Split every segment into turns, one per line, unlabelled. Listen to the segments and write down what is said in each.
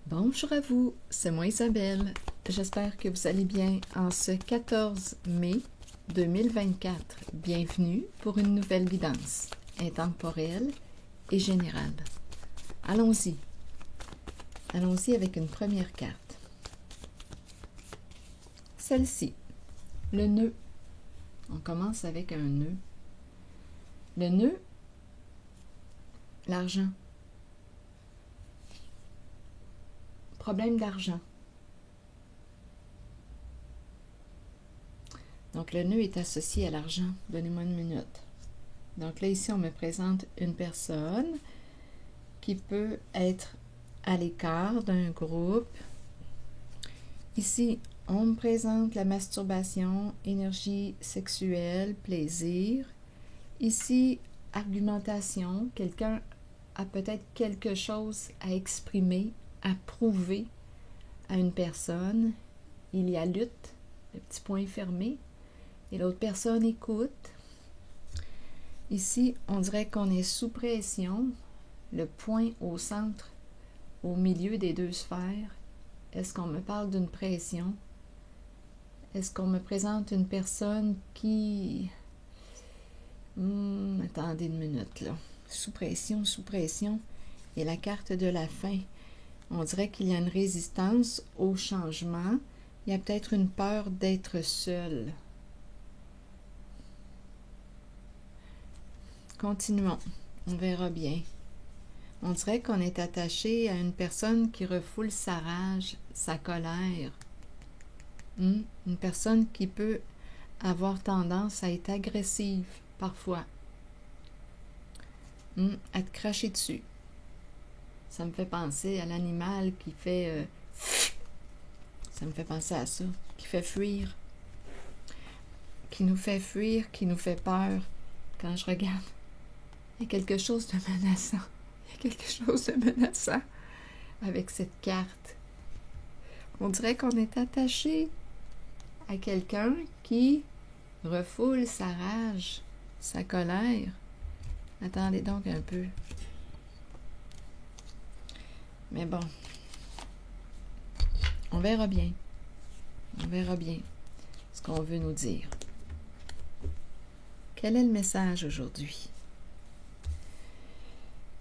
Bonjour à vous, c'est moi Isabelle. J'espère que vous allez bien en ce 14 mai 2024. Bienvenue pour une nouvelle guidance intemporelle et générale. Allons-y. Allons-y avec une première carte. Celle-ci, le nœud. On commence avec un nœud. Le nœud, l'argent. Problème d'argent. Donc, le nœud est associé à l'argent. Donnez-moi une minute. Donc là, ici, on me présente une personne qui peut être à l'écart d'un groupe. Ici, on me présente la masturbation, énergie sexuelle, plaisir. Ici, argumentation. Quelqu'un a peut-être quelque chose à exprimer, à prouver à une personne. Il y a lutte, le petit point fermé, et l'autre personne écoute. Ici, on dirait qu'on est sous pression, le point au centre, au milieu des deux sphères. Est-ce qu'on me parle d'une pression? Est-ce qu'on me présente une personne qui... attendez une minute, là. Sous pression, et la carte de la fin. On dirait qu'il y a une résistance au changement. Il y a peut-être une peur d'être seul. Continuons. On verra bien. On dirait qu'on est attaché à une personne qui refoule sa rage, sa colère. Une personne qui peut avoir tendance à être agressive, parfois. À te cracher dessus. Ça me fait penser à l'animal qui fait... ça me fait penser à ça. Qui fait fuir. Qui nous fait fuir, qui nous fait peur. Quand je regarde, il y a quelque chose de menaçant. Il y a quelque chose de menaçant avec cette carte. On dirait qu'on est attaché à quelqu'un qui refoule sa rage, sa colère. Attendez donc un peu. Mais bon, on verra bien. On verra bien ce qu'on veut nous dire. Quel est le message aujourd'hui?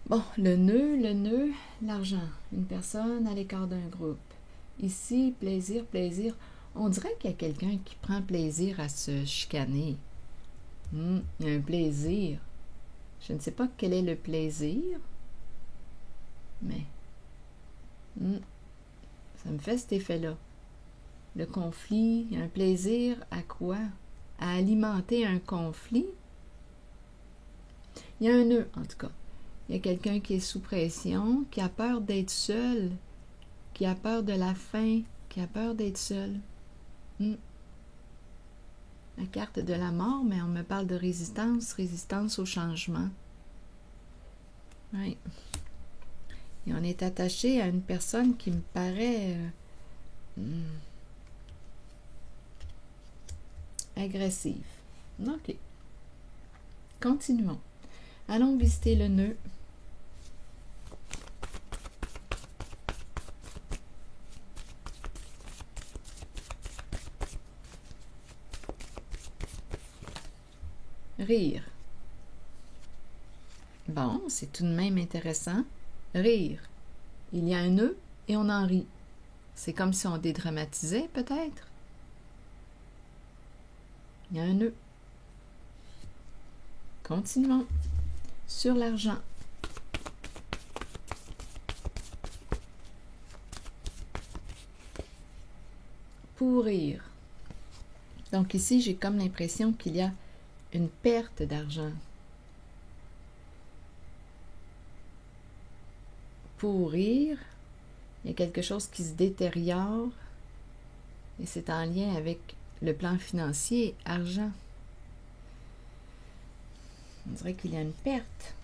Bon, le nœud, l'argent. Une personne à l'écart d'un groupe. Ici, plaisir. On dirait qu'il y a quelqu'un qui prend plaisir à se chicaner. Il y a un plaisir. Je ne sais pas quel est le plaisir, mais ça me fait cet effet-là. Le conflit, un plaisir à quoi? À alimenter un conflit. Il y a un nœud, en tout cas. Il y a quelqu'un qui est sous pression, qui a peur d'être seul, qui a peur de la faim, qui a peur d'être seul. La carte de la mort, mais on me parle de résistance au changement. Oui. Et on est attaché à une personne qui me paraît agressive. OK. Continuons. Allons visiter le nœud. Rire. Bon, c'est tout de même intéressant. Rire. Il y a un nœud et on en rit. C'est comme si on dédramatisait, peut-être. Il y a un nœud. Continuons. Sur l'argent. Pourrir. Donc ici, j'ai comme l'impression qu'il y a une perte d'argent. Pourrir, il y a quelque chose qui se détériore et c'est en lien avec le plan financier, argent. On dirait qu'il y a une perte.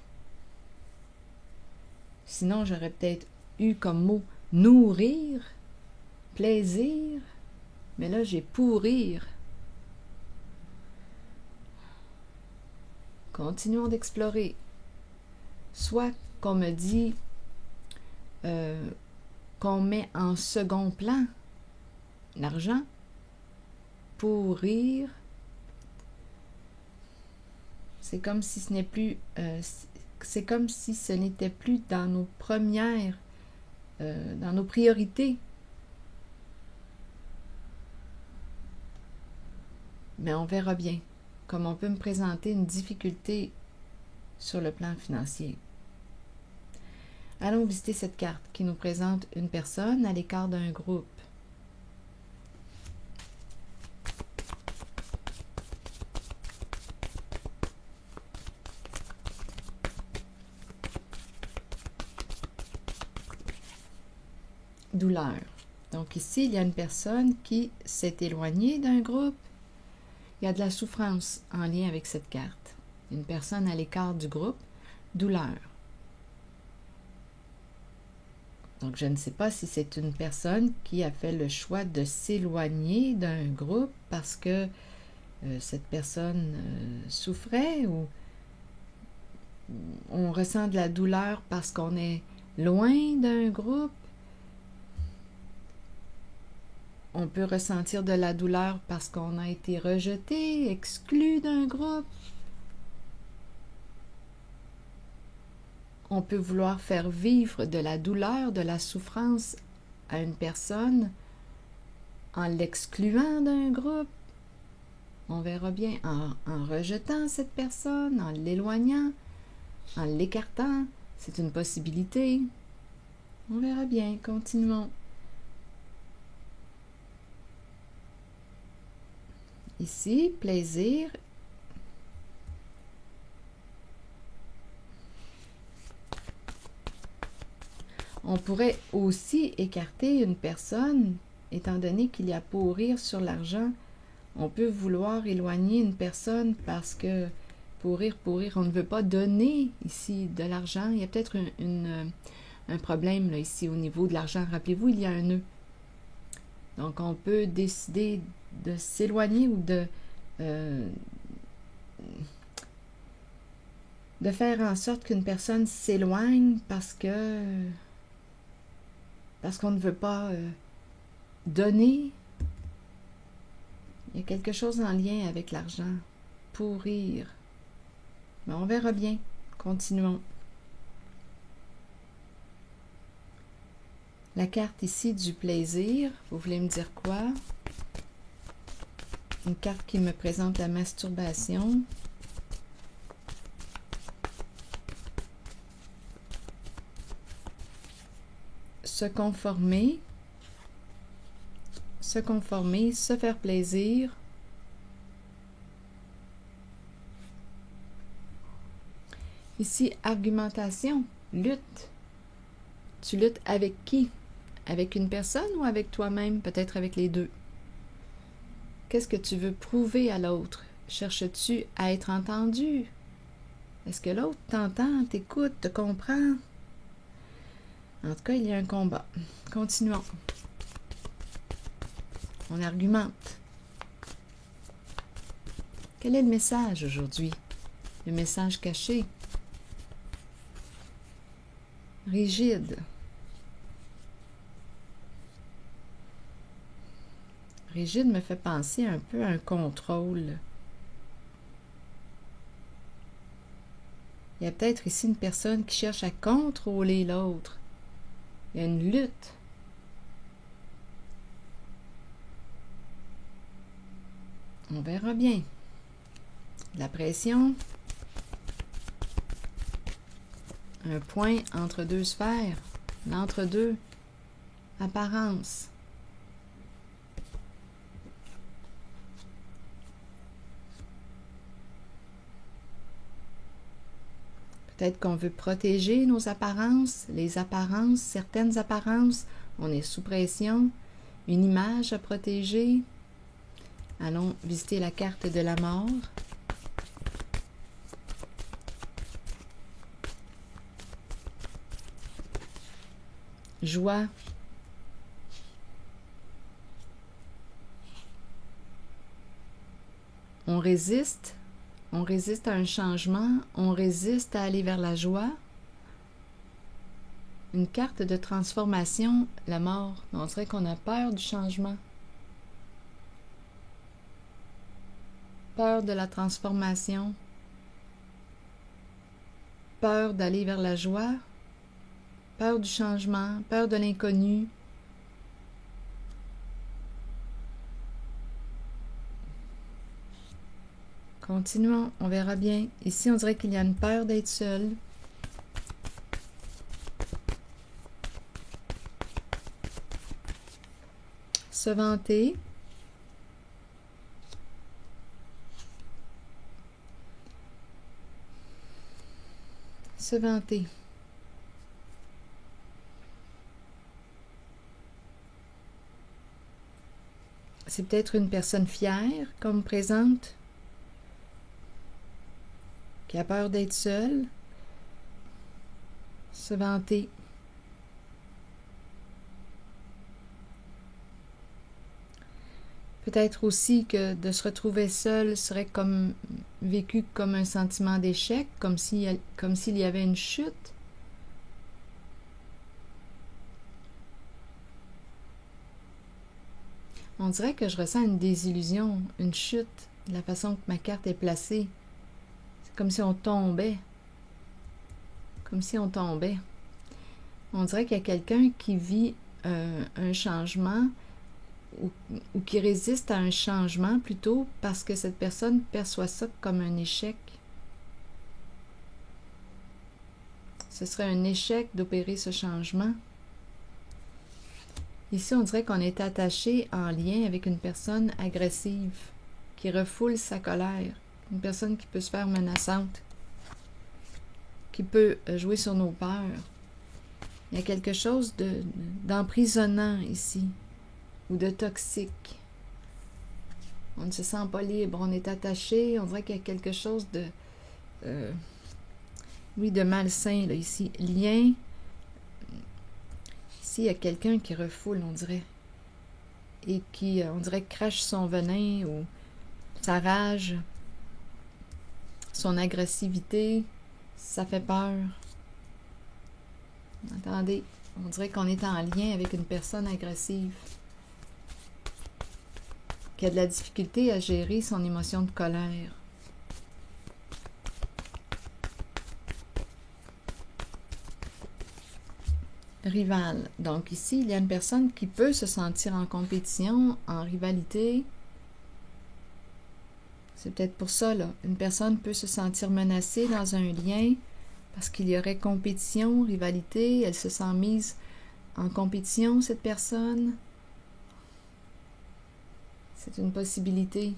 Sinon, j'aurais peut-être eu comme mot nourrir, plaisir, mais là, j'ai pourrir. Continuons d'explorer. Soit qu'on me dit qu'on met en second plan. L'argent. Pourrir. C'est comme si ce n'est plus... c'est comme si ce n'était plus dans nos premières... dans nos priorités. Mais on verra bien comment on peut me présenter une difficulté sur le plan financier. Allons visiter cette carte qui nous présente une personne à l'écart d'un groupe. Douleur. Donc ici, il y a une personne qui s'est éloignée d'un groupe. Il y a de la souffrance en lien avec cette carte. Une personne à l'écart du groupe, douleur. Donc, je ne sais pas si c'est une personne qui a fait le choix de s'éloigner d'un groupe parce que cette personne souffrait ou on ressent de la douleur parce qu'on est loin d'un groupe. On peut ressentir de la douleur parce qu'on a été rejeté, exclu d'un groupe. On peut vouloir faire vivre de la douleur, de la souffrance à une personne en l'excluant d'un groupe. On verra bien en rejetant cette personne, en l'éloignant, en l'écartant. C'est une possibilité. On verra bien. Continuons. Ici, plaisir. On pourrait aussi écarter une personne, étant donné qu'il y a pourrir sur l'argent. On peut vouloir éloigner une personne parce que pourrir, on ne veut pas donner ici de l'argent. Il y a peut-être un problème là, ici au niveau de l'argent. Rappelez-vous, il y a un nœud. Donc, on peut décider de s'éloigner ou de faire en sorte qu'une personne s'éloigne parce qu'on ne veut pas donner. Il y a quelque chose en lien avec l'argent. Pourrir. Mais on verra bien. Continuons. La carte ici du plaisir, vous voulez me dire quoi? Une carte qui me présente la masturbation. Se conformer, se faire plaisir. Ici, argumentation, lutte. Tu luttes avec qui? Avec une personne ou avec toi-même? Peut-être avec les deux. Qu'est-ce que tu veux prouver à l'autre? Cherches-tu à être entendu? Est-ce que l'autre t'entend, t'écoute, te comprend? En tout cas, il y a un combat. Continuons. On argumente. Quel est le message aujourd'hui? Le message caché. Rigide. Rigide me fait penser un peu à un contrôle. Il y a peut-être ici une personne qui cherche à contrôler l'autre. Il y a une lutte. On verra bien. La pression. Un point entre deux sphères. L'entre-deux. Apparence. Peut-être qu'on veut protéger nos apparences, les apparences, certaines apparences. On est sous pression. Une image à protéger. Allons visiter la carte de la mort. Joie. On résiste à un changement, on résiste à aller vers la joie. une carte de transformation, la mort. On dirait qu'on a peur du changement. Peur de la transformation. Peur d'aller vers la joie. Peur du changement. Peur de l'inconnu. Continuons, on verra bien. Ici, on dirait qu'il y a une peur d'être seul. Se vanter. Se vanter. C'est peut-être une personne fière comme présente, qui a peur d'être seule. Se vanter. Peut-être aussi que de se retrouver seul serait comme vécu comme un sentiment d'échec, comme s'il y avait une chute. On dirait que je ressens une désillusion, une chute, de la façon que ma carte est placée. C'est comme si on tombait. Comme si on tombait. On dirait qu'il y a quelqu'un qui vit un changement ou qui résiste à un changement plutôt parce que cette personne perçoit ça comme un échec. Ce serait un échec d'opérer ce changement. Ici, on dirait qu'on est attaché en lien avec une personne agressive qui refoule sa colère, une personne qui peut se faire menaçante, qui peut jouer sur nos peurs. Il y a quelque chose d'emprisonnant ici, ou de toxique. On ne se sent pas libre, on est attaché, on dirait qu'il y a quelque chose de malsain là, ici. Lien. Ici, il y a quelqu'un qui refoule, on dirait, et qui, on dirait, crache son venin ou sa rage, son agressivité, ça fait peur. Attendez, on dirait qu'on est en lien avec une personne agressive qui a de la difficulté à gérer son émotion de colère. Rival. Donc ici, il y a une personne qui peut se sentir en compétition, en rivalité. C'est peut-être pour ça, là. Une personne peut se sentir menacée dans un lien parce qu'il y aurait compétition, rivalité. Elle se sent mise en compétition, cette personne. C'est une possibilité.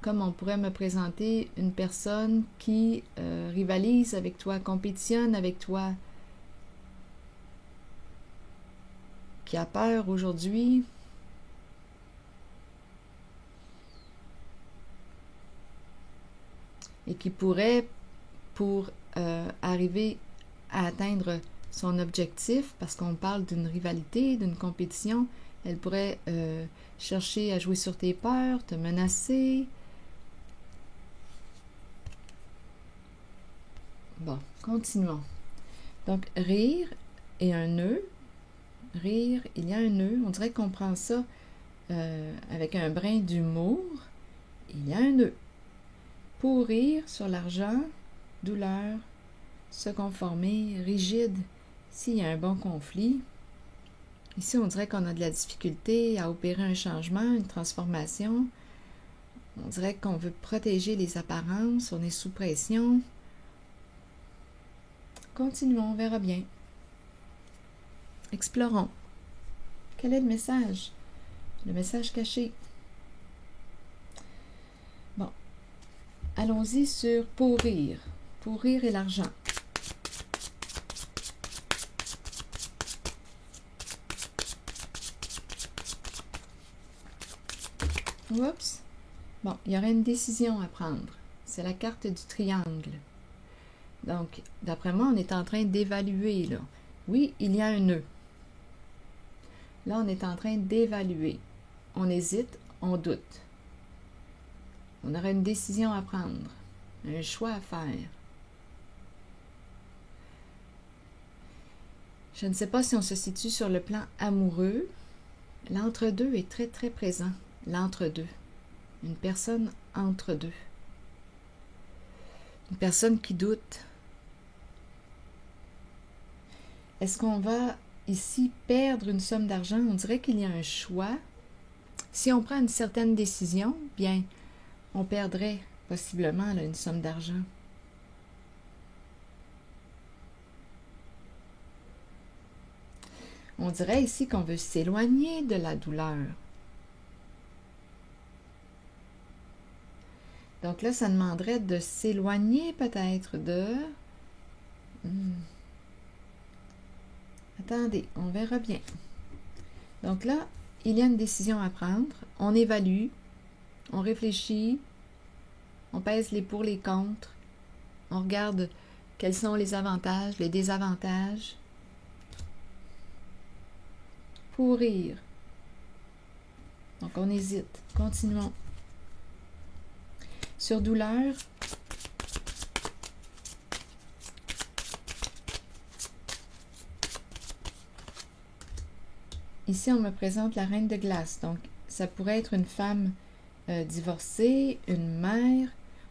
Comme on pourrait me présenter une personne qui rivalise avec toi, compétitionne avec toi, qui a peur aujourd'hui. Et qui pourrait, pour arriver à atteindre son objectif, parce qu'on parle d'une rivalité, d'une compétition, elle pourrait chercher à jouer sur tes peurs, te menacer. Bon, continuons. Donc, rire et un nœud. Rire, il y a un nœud. On dirait qu'on prend ça avec un brin d'humour. Il y a un nœud. Pourrir sur l'argent, douleur, se conformer, rigide, s'il y a un bon conflit. Ici, on dirait qu'on a de la difficulté à opérer un changement, une transformation. On dirait qu'on veut protéger les apparences, on est sous pression. Continuons, on verra bien. Explorons. Quel est le message? Le message caché. Bon. Allons-y sur pourrir. Pourrir et l'argent. Oups. Bon, il y aurait une décision à prendre. C'est la carte du triangle. Donc, d'après moi, on est en train d'évaluer, là. Oui, il y a un nœud. Là, on est en train d'évaluer. On hésite, on doute. On aurait une décision à prendre, un choix à faire. Je ne sais pas si on se situe sur le plan amoureux. L'entre-deux est très, très présent. L'entre-deux. Une personne entre deux. Une personne qui doute. Est-ce qu'on va ici perdre une somme d'argent? On dirait qu'il y a un choix. Si on prend une certaine décision, bien, on perdrait possiblement là, une somme d'argent. On dirait ici qu'on veut s'éloigner de la douleur. Donc là, ça demanderait de s'éloigner peut-être de... Attendez, on verra bien. Donc là, il y a une décision à prendre. On évalue, on réfléchit, on pèse les pour, les contre, on regarde quels sont les avantages, les désavantages. Pourrir. Donc on hésite. Continuons. Sur douleur, ici on me présente la reine de glace. Donc ça pourrait être une femme divorcée, une mère.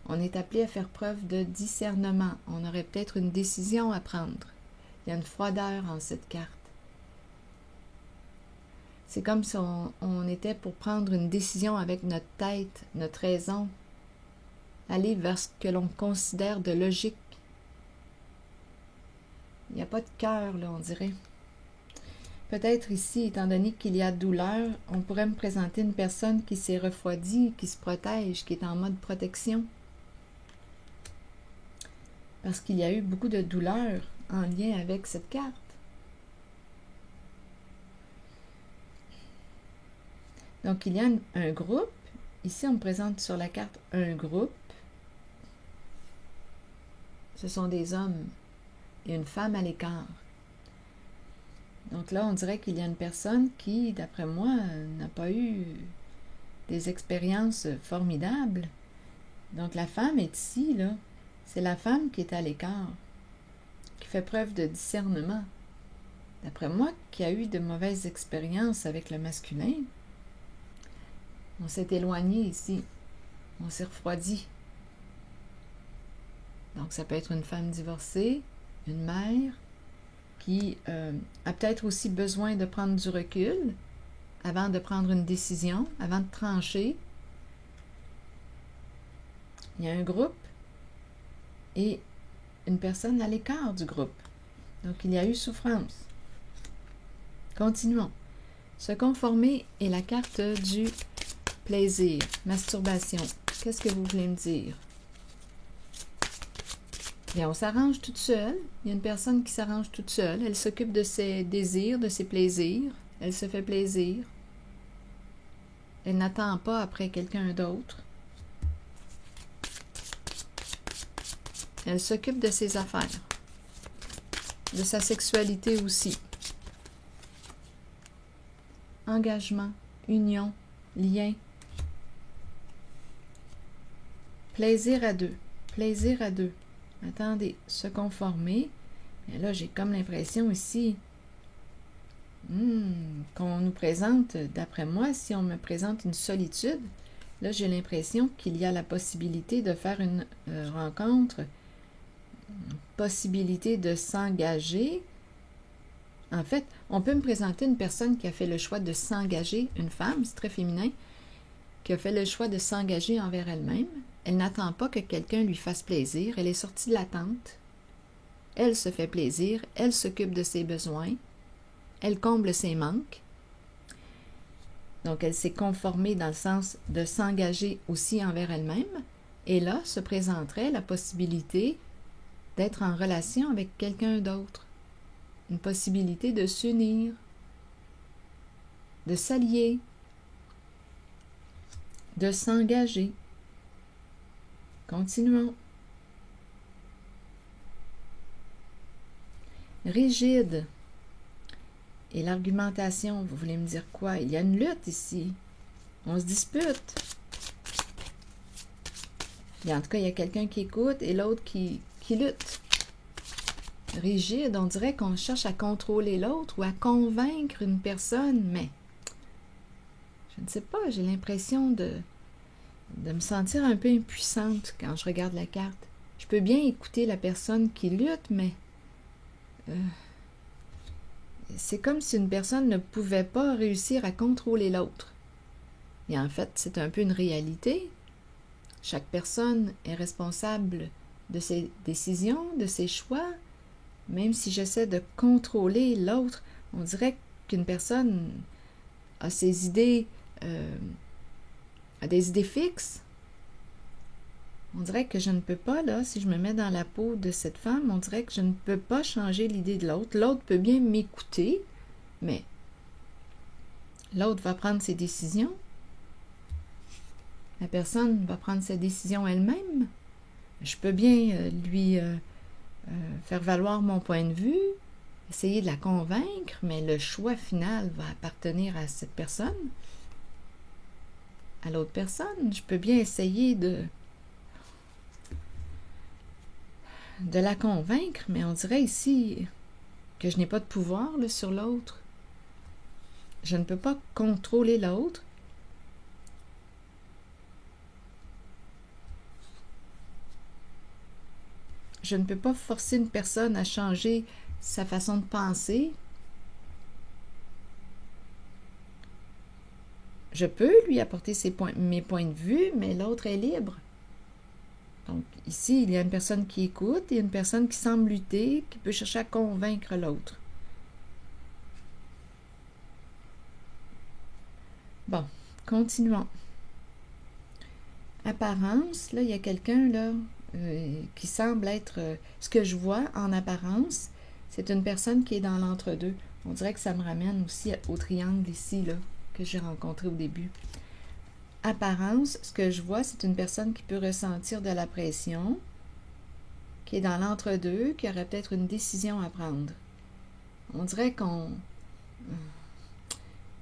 On est appelé à faire preuve de discernement. On aurait peut-être une décision à prendre. Il y a une froideur en cette carte. C'est comme si on était pour prendre une décision avec notre tête, notre raison. Aller vers ce que l'on considère de logique. Il n'y a pas de cœur, là, on dirait. Peut-être ici, étant donné qu'il y a douleur, on pourrait me présenter une personne qui s'est refroidie, qui se protège, qui est en mode protection. Parce qu'il y a eu beaucoup de douleur en lien avec cette carte. Donc, il y a un groupe. Ici, on me présente sur la carte un groupe. Ce sont des hommes et une femme à l'écart. Donc là, on dirait qu'il y a une personne qui, d'après moi, n'a pas eu des expériences formidables. Donc la femme est ici, là. C'est la femme qui est à l'écart, qui fait preuve de discernement. D'après moi, qui a eu de mauvaises expériences avec le masculin. On s'est éloigné ici. On s'est refroidi. Donc, ça peut être une femme divorcée, une mère qui a peut-être aussi besoin de prendre du recul avant de prendre une décision, avant de trancher. Il y a un groupe et une personne à l'écart du groupe. Donc, il y a eu souffrance. Continuons. Se conformer est la carte du plaisir, masturbation. Qu'est-ce que vous voulez me dire? Bien, on s'arrange toute seule. Il y a une personne qui s'arrange toute seule. Elle s'occupe de ses désirs, de ses plaisirs. Elle se fait plaisir. Elle n'attend pas après quelqu'un d'autre. Elle s'occupe de ses affaires. De sa sexualité aussi. Engagement, union, lien. Plaisir à deux. Plaisir à deux. Attendez, se conformer. Et là, j'ai comme l'impression ici qu'on nous présente, d'après moi, si on me présente une solitude, là, j'ai l'impression qu'il y a la possibilité de faire une rencontre, une possibilité de s'engager. En fait, on peut me présenter une personne qui a fait le choix de s'engager, une femme, c'est très féminin, qui a fait le choix de s'engager envers elle-même. Elle n'attend pas que quelqu'un lui fasse plaisir. Elle est sortie de l'attente. Elle se fait plaisir. Elle s'occupe de ses besoins. Elle comble ses manques. Donc, elle s'est conformée dans le sens de s'engager aussi envers elle-même. Et là, se présenterait la possibilité d'être en relation avec quelqu'un d'autre. Une possibilité de s'unir, de s'allier, de s'engager. Continuons. Rigide. Et l'argumentation, vous voulez me dire quoi? Il y a une lutte ici. On se dispute. Et en tout cas, il y a quelqu'un qui écoute et l'autre qui lutte. rigide. On dirait qu'on cherche à contrôler l'autre ou à convaincre une personne, mais je ne sais pas, j'ai l'impression de me sentir un peu impuissante quand je regarde la carte. Je peux bien écouter la personne qui lutte, mais c'est comme si une personne ne pouvait pas réussir à contrôler l'autre. Et en fait, c'est un peu une réalité. Chaque personne est responsable de ses décisions, de ses choix. Même si j'essaie de contrôler l'autre, on dirait qu'une personne a ses idées, a des idées fixes. On dirait que je ne peux pas, là, si je me mets dans la peau de cette femme, on dirait que je ne peux pas changer l'idée de l'autre. L'autre peut bien m'écouter, mais l'autre va prendre ses décisions. La personne va prendre ses décisions elle-même. Je peux bien lui faire valoir mon point de vue, essayer de la convaincre, mais le choix final va appartenir à cette personne, à l'autre personne. Je peux bien essayer de la convaincre, mais on dirait ici que je n'ai pas de pouvoir là, sur l'autre. Je ne peux pas contrôler l'autre. Je ne peux pas forcer une personne à changer sa façon de penser. Je peux lui apporter mes points de vue, mais l'autre est libre. Donc ici, il y a une personne qui écoute et une personne qui semble lutter, qui peut chercher à convaincre l'autre. Bon, continuons. Apparence, là, il y a quelqu'un là qui semble être ce que je vois en apparence, c'est une personne qui est dans l'entre-deux. On dirait que ça me ramène aussi au triangle ici, là, que j'ai rencontré au début. Apparence, ce que je vois, c'est une personne qui peut ressentir de la pression, qui est dans l'entre-deux, qui aurait peut-être une décision à prendre. On dirait qu'on...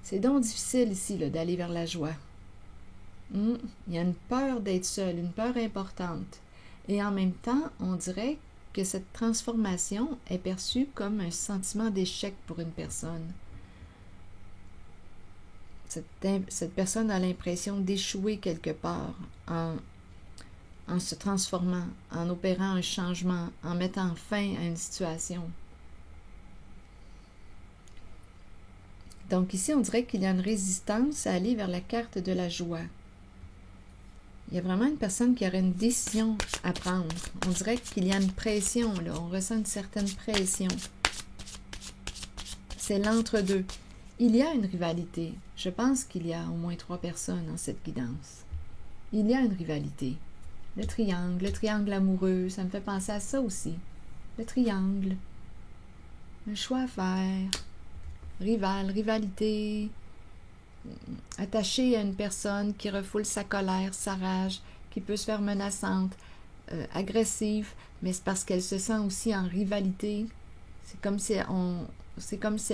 C'est donc difficile ici, là, d'aller vers la joie. Il y a une peur d'être seule, une peur importante. Et en même temps, on dirait que cette transformation est perçue comme un sentiment d'échec pour une personne. Cette personne a l'impression d'échouer quelque part en se transformant, en opérant un changement, en mettant fin à une situation. Donc ici, on dirait qu'il y a une résistance à aller vers la carte de la joie. Il y a vraiment une personne qui aurait une décision à prendre. On dirait qu'il y a une pression, là. On ressent une certaine pression. C'est l'entre-deux. Il y a une rivalité. Je pense qu'il y a au moins 3 personnes dans cette guidance. Il y a une rivalité. Le triangle amoureux, ça me fait penser à ça aussi. Le triangle. Un choix à faire. Rivalité. Attachée à une personne qui refoule sa colère, sa rage, qui peut se faire menaçante, agressive, mais c'est parce qu'elle se sent aussi en rivalité. C'est comme si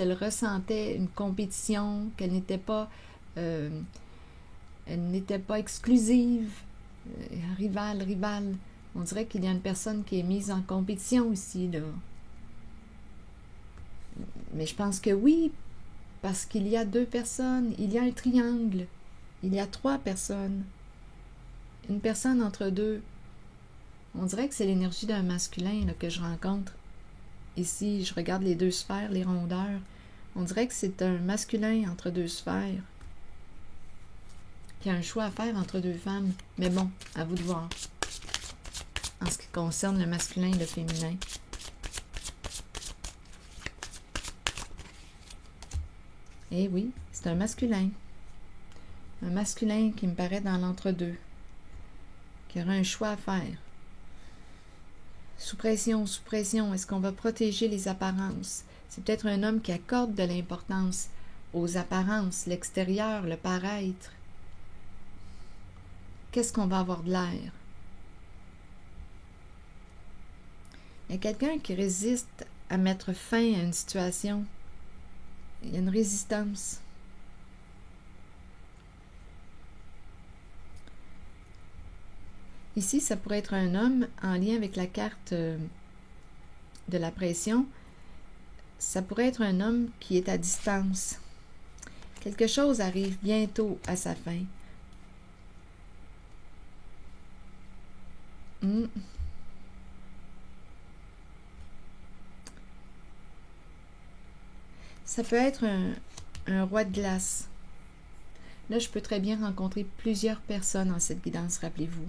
elle ressentait une compétition, qu'elle n'était pas, exclusive, rivale. On dirait qu'il y a une personne qui est mise en compétition ici, là. Mais je pense que oui, parce qu'il y a 2 personnes, il y a un triangle, il y a 3 personnes, une personne entre deux. On dirait que c'est l'énergie d'un masculin là, que je rencontre. Ici, je regarde les 2 sphères, les rondeurs. On dirait que c'est un masculin entre 2 sphères. Il y a un choix à faire entre 2 femmes. Mais bon, à vous de voir. En ce qui concerne le masculin et le féminin. Eh oui, c'est un masculin. Un masculin qui me paraît dans l'entre-deux. Qui aura un choix à faire. Sous pression, est-ce qu'on va protéger les apparences? C'est peut-être un homme qui accorde de l'importance aux apparences, l'extérieur, le paraître. Qu'est-ce qu'on va avoir de l'air? Il y a quelqu'un qui résiste à mettre fin à une situation. Il y a une résistance. Ici, ça pourrait être un homme en lien avec la carte de la pression, ça pourrait être un homme qui est à distance. Quelque chose arrive bientôt à sa fin. Ça peut être un roi de glace. Là, je peux très bien rencontrer plusieurs personnes en cette guidance, rappelez-vous.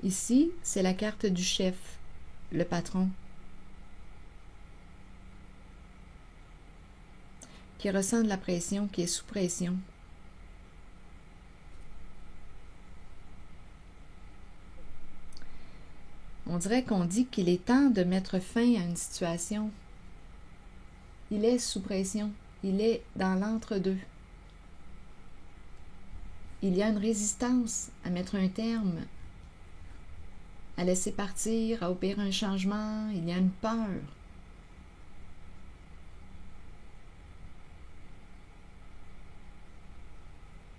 Ici, c'est la carte du chef, le patron, qui ressent de la pression, qui est sous pression. On dirait qu'on dit qu'il est temps de mettre fin à une situation. Il est sous pression, il est dans l'entre-deux. Il y a une résistance à mettre un terme, à laisser partir, à opérer un changement. Il y a une peur.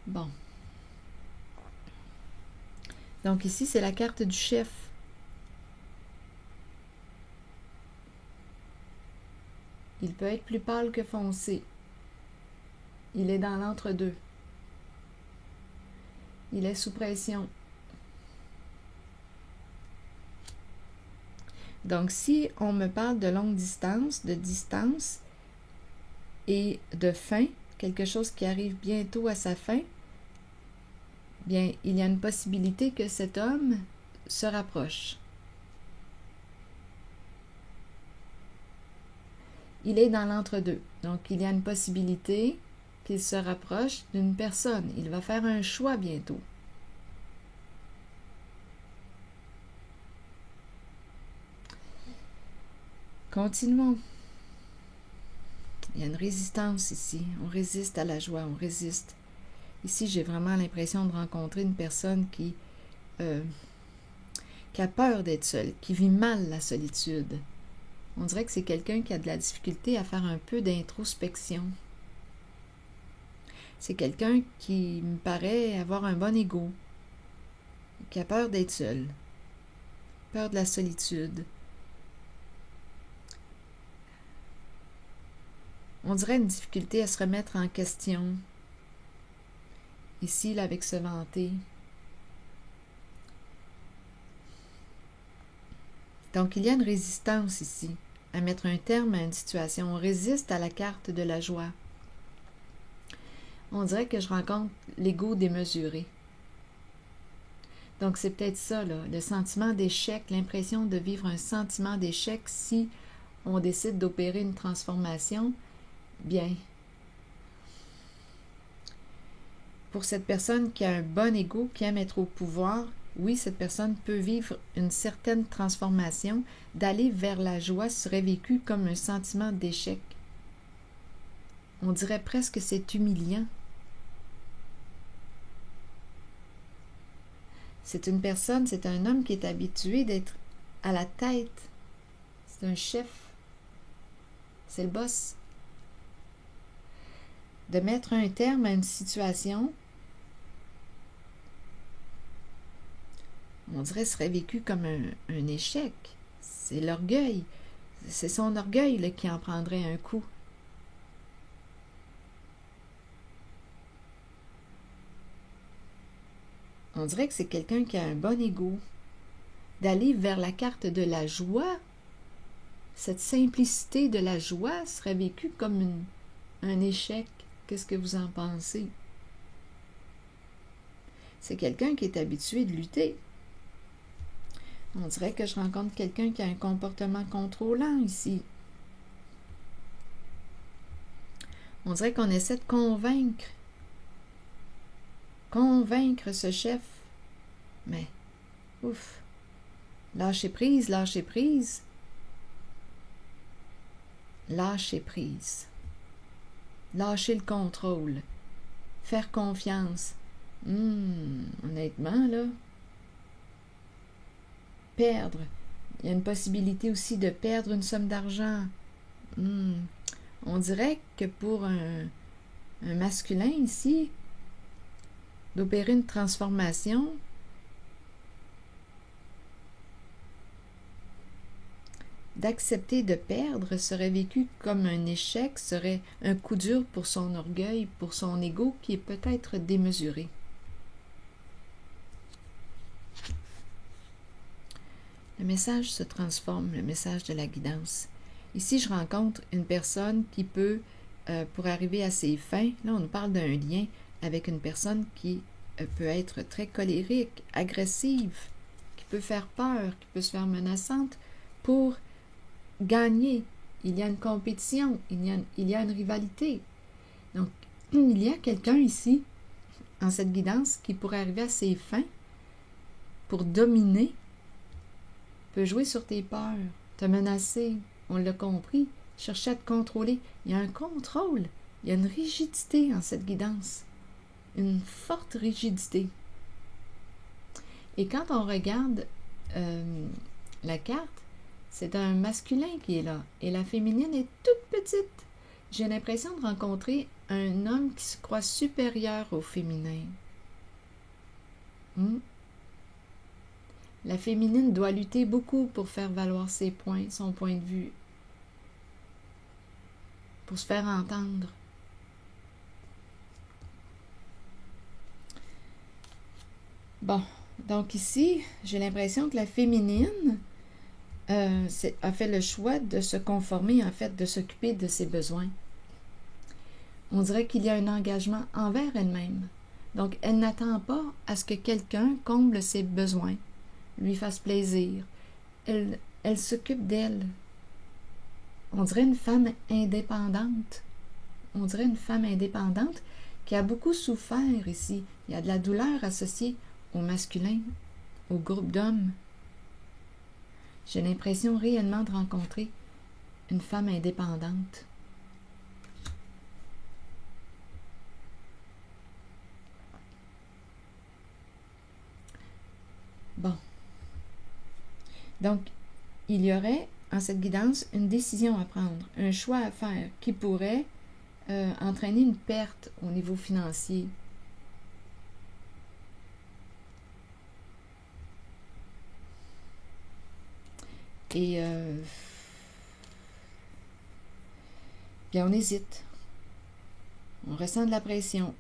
Bon. Donc ici, c'est la carte du chef. Il peut être plus pâle que foncé. Il est dans l'entre-deux. Il est sous pression. Donc, si on me parle de longue distance, de distance et de fin, quelque chose qui arrive bientôt à sa fin, bien, il y a une possibilité que cet homme se rapproche. Il est dans l'entre-deux. Donc, il y a une possibilité qu'il se rapproche d'une personne. Il va faire un choix bientôt. Continuons. Il y a une résistance ici. On résiste à la joie, on résiste. Ici, j'ai vraiment l'impression de rencontrer une personne qui a peur d'être seule, qui vit mal la solitude. On dirait que c'est quelqu'un qui a de la difficulté à faire un peu d'introspection. C'est quelqu'un qui me paraît avoir un bon ego, qui a peur d'être seul, peur de la solitude. On dirait une difficulté à se remettre en question. Ici, là, avec ce vanté. Donc, il y a une résistance ici à mettre un terme à une situation. On résiste à la carte de la joie. On dirait que je rencontre l'ego démesuré. Donc, c'est peut-être ça, là, le sentiment d'échec, l'impression de vivre un sentiment d'échec si on décide d'opérer une transformation. Bien, pour cette personne qui a un bon ego, qui aime être au pouvoir, oui, cette personne peut vivre une certaine transformation. D'aller vers la joie serait vécu comme un sentiment d'échec. On dirait presque que c'est humiliant. C'est une personne, c'est un homme qui est habitué d'être à la tête. C'est un chef. C'est le boss. De mettre un terme à une situation, on dirait serait vécu comme un échec. C'est l'orgueil. C'est son orgueil là, qui en prendrait un coup. On dirait que c'est quelqu'un qui a un bon ego. D'aller vers la carte de la joie, cette simplicité de la joie serait vécue comme un échec. Qu'est-ce que vous en pensez? C'est quelqu'un qui est habitué de lutter. On dirait que je rencontre quelqu'un qui a un comportement contrôlant ici. On dirait qu'on essaie de convaincre ce chef. Mais, ouf, lâcher prise, lâcher prise. Lâcher prise. Lâcher le contrôle. Faire confiance. Honnêtement, là, perdre. Il y a une possibilité aussi de perdre une somme d'argent. On dirait que pour un masculin ici, d'opérer une transformation, d'accepter de perdre serait vécu comme un échec, serait un coup dur pour son orgueil, pour son ego qui est peut-être démesuré. Le message se transforme, le message de la guidance. Ici, je rencontre une personne qui peut, pour arriver à ses fins, là on nous parle d'un lien avec une personne qui peut être très colérique, agressive, qui peut faire peur, qui peut se faire menaçante pour gagner. Il y a une compétition, il y a une rivalité. Donc, il y a quelqu'un ici, en cette guidance, qui pourrait arriver à ses fins pour dominer, peut jouer sur tes peurs, te menacer, on l'a compris, chercher à te contrôler. Il y a un contrôle, il y a une rigidité en cette guidance, une forte rigidité. Et quand on regarde la carte, c'est un masculin qui est là, et la féminine est toute petite. J'ai l'impression de rencontrer un homme qui se croit supérieur au féminin. La féminine doit lutter beaucoup pour faire valoir ses points, son point de vue, pour se faire entendre. Bon, donc ici, j'ai l'impression que la féminine a fait le choix de se conformer, en fait, de s'occuper de ses besoins. On dirait qu'il y a un engagement envers elle-même. Donc, elle n'attend pas à ce que quelqu'un comble ses besoins, lui fasse plaisir. Elle s'occupe d'elle. On dirait une femme indépendante. On dirait une femme indépendante qui a beaucoup souffert ici. Il y a de la douleur associée au masculin, au groupe d'hommes. J'ai l'impression réellement de rencontrer une femme indépendante. Bon. Donc, il y aurait, en cette guidance, une décision à prendre, un choix à faire qui pourrait entraîner une perte au niveau financier. Et puis on hésite. On ressent de la pression.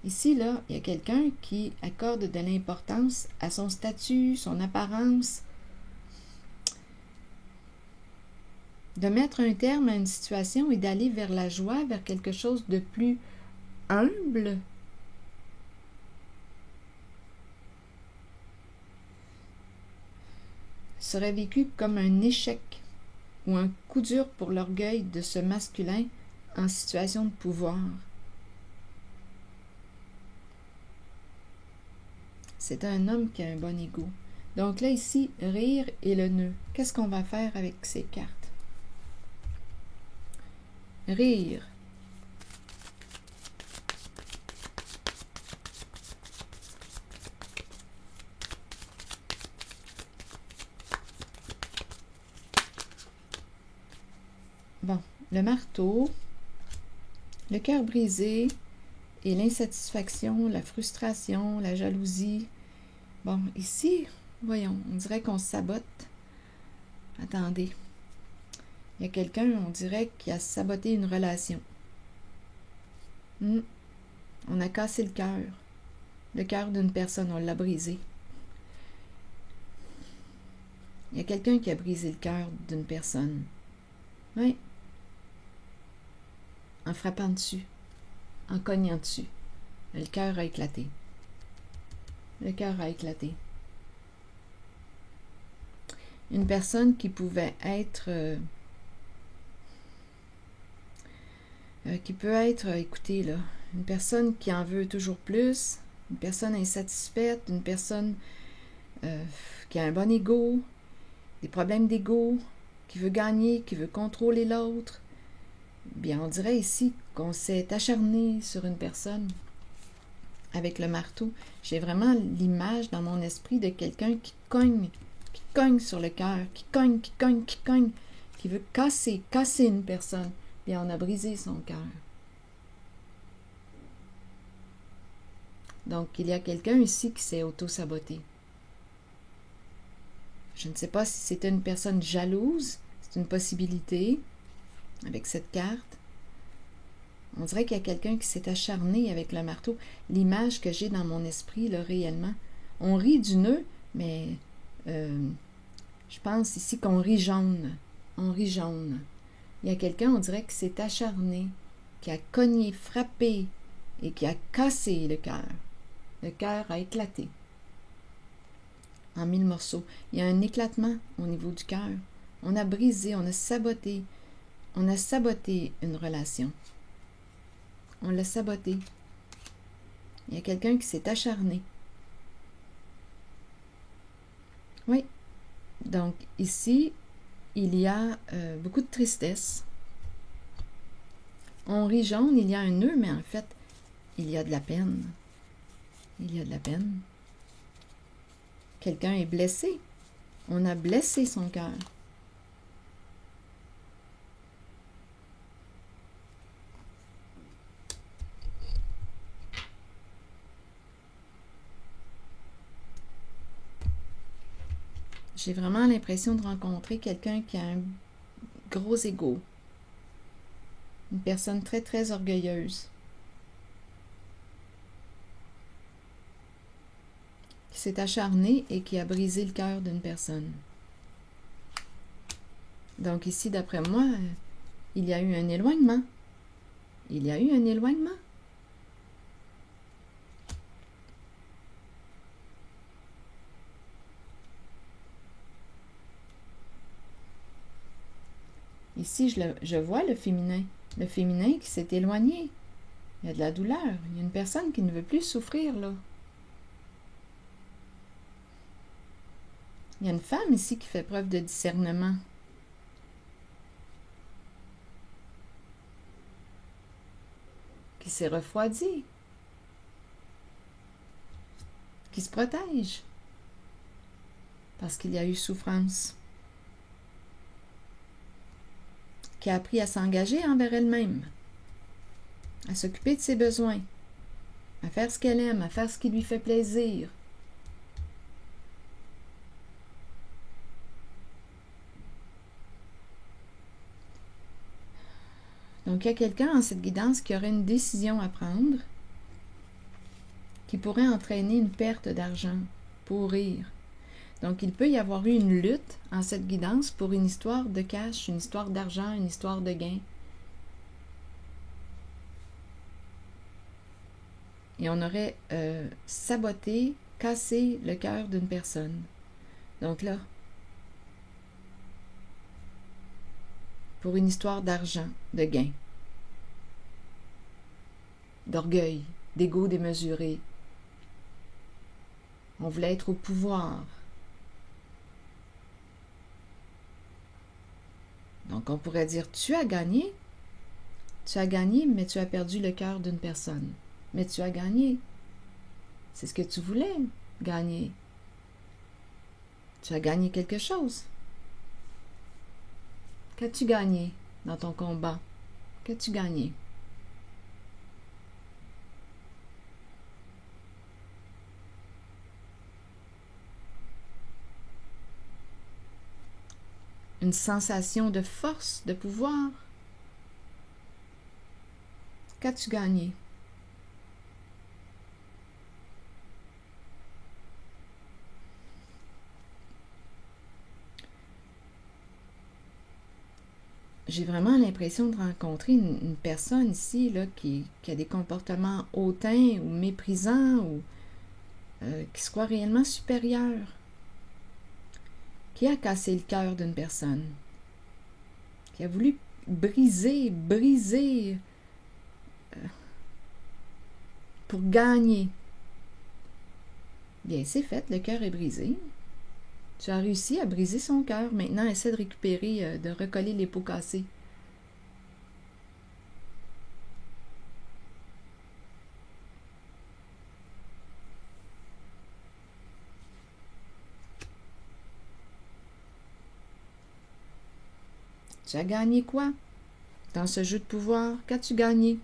Ici, là, il y a quelqu'un qui accorde de l'importance à son statut, son apparence, de mettre un terme à une situation et d'aller vers la joie, vers quelque chose de plus humble. Serait vécu comme un échec ou un coup dur pour l'orgueil de ce masculin en situation de pouvoir. C'est un homme qui a un bon ego. Donc là, ici, rire et le nœud. Qu'est-ce qu'on va faire avec ces cartes? Rire. Bon, le marteau, le cœur brisé et l'insatisfaction, la frustration, la jalousie. Bon, ici, voyons, on dirait qu'on se sabote. Attendez. Il y a quelqu'un, on dirait, qui a saboté une relation. On a cassé le cœur. Le cœur d'une personne, on l'a brisé. Il y a quelqu'un qui a brisé le cœur d'une personne. Oui. En frappant dessus, en cognant dessus. Le cœur a éclaté. Le cœur a éclaté. Une personne qui pouvait être... qui peut être, écoutez, là, une personne qui en veut toujours plus, une personne insatisfaite, une personne qui a un bon ego, des problèmes d'ego, qui veut gagner, qui veut contrôler l'autre. Bien, on dirait ici qu'on s'est acharné sur une personne avec le marteau. J'ai vraiment l'image dans mon esprit de quelqu'un qui cogne sur le cœur, qui cogne, qui veut casser une personne. Bien, on a brisé son cœur. Donc, il y a quelqu'un ici qui s'est auto-saboté. Je ne sais pas si c'était une personne jalouse. C'est une possibilité avec cette carte. On dirait qu'il y a quelqu'un qui s'est acharné avec le marteau. L'image que j'ai dans mon esprit, là, réellement. On rit du nœud, mais je pense ici qu'on rit jaune. On rit jaune. Il y a quelqu'un, on dirait, qui s'est acharné, qui a cogné, frappé et qui a cassé le cœur. Le cœur a éclaté en 1000 morceaux. Il y a un éclatement au niveau du cœur. On a brisé, on a saboté une relation. On l'a saboté. Il y a quelqu'un qui s'est acharné. Oui. Donc, ici, il y a beaucoup de tristesse. On rit jaune, il y a un nœud, mais en fait, il y a de la peine. Il y a de la peine. Quelqu'un est blessé. On a blessé son cœur. J'ai vraiment l'impression de rencontrer quelqu'un qui a un gros ego. Une personne très, très orgueilleuse. Qui s'est acharnée et qui a brisé le cœur d'une personne. Donc ici, d'après moi, il y a eu un éloignement. Il y a eu un éloignement. Ici, je vois le féminin qui s'est éloigné. Il y a de la douleur. Il y a une personne qui ne veut plus souffrir, là. Il y a une femme ici qui fait preuve de discernement. Qui s'est refroidie. Qui se protège. Parce qu'il y a eu souffrance. Qui a appris à s'engager envers elle-même. À s'occuper de ses besoins. À faire ce qu'elle aime, à faire ce qui lui fait plaisir. Donc, il y a quelqu'un en cette guidance qui aurait une décision à prendre qui pourrait entraîner une perte d'argent, pourrir. Donc, il peut y avoir eu une lutte en cette guidance pour une histoire de cash, une histoire d'argent, une histoire de gain. Et on aurait saboté, cassé le cœur d'une personne. Donc là, pour une histoire d'argent, de gain, d'orgueil, d'ego démesuré. On voulait être au pouvoir. Donc on pourrait dire, tu as gagné, mais tu as perdu le cœur d'une personne. Mais tu as gagné. C'est ce que tu voulais, gagner. Tu as gagné quelque chose. Qu'as-tu gagné dans ton combat? Qu'as-tu gagné? Une sensation de force, de pouvoir. Qu'as-tu gagné? J'ai vraiment l'impression de rencontrer une personne ici là, qui a des comportements hautains ou méprisants ou qui se croit réellement supérieur. Qui a cassé le cœur d'une personne? Qui a voulu briser pour gagner. Bien, c'est fait, le cœur est brisé. Tu as réussi à briser son cœur. Maintenant, essaie de récupérer, de recoller les pots cassés. Tu as gagné quoi? Dans ce jeu de pouvoir, qu'as-tu gagné?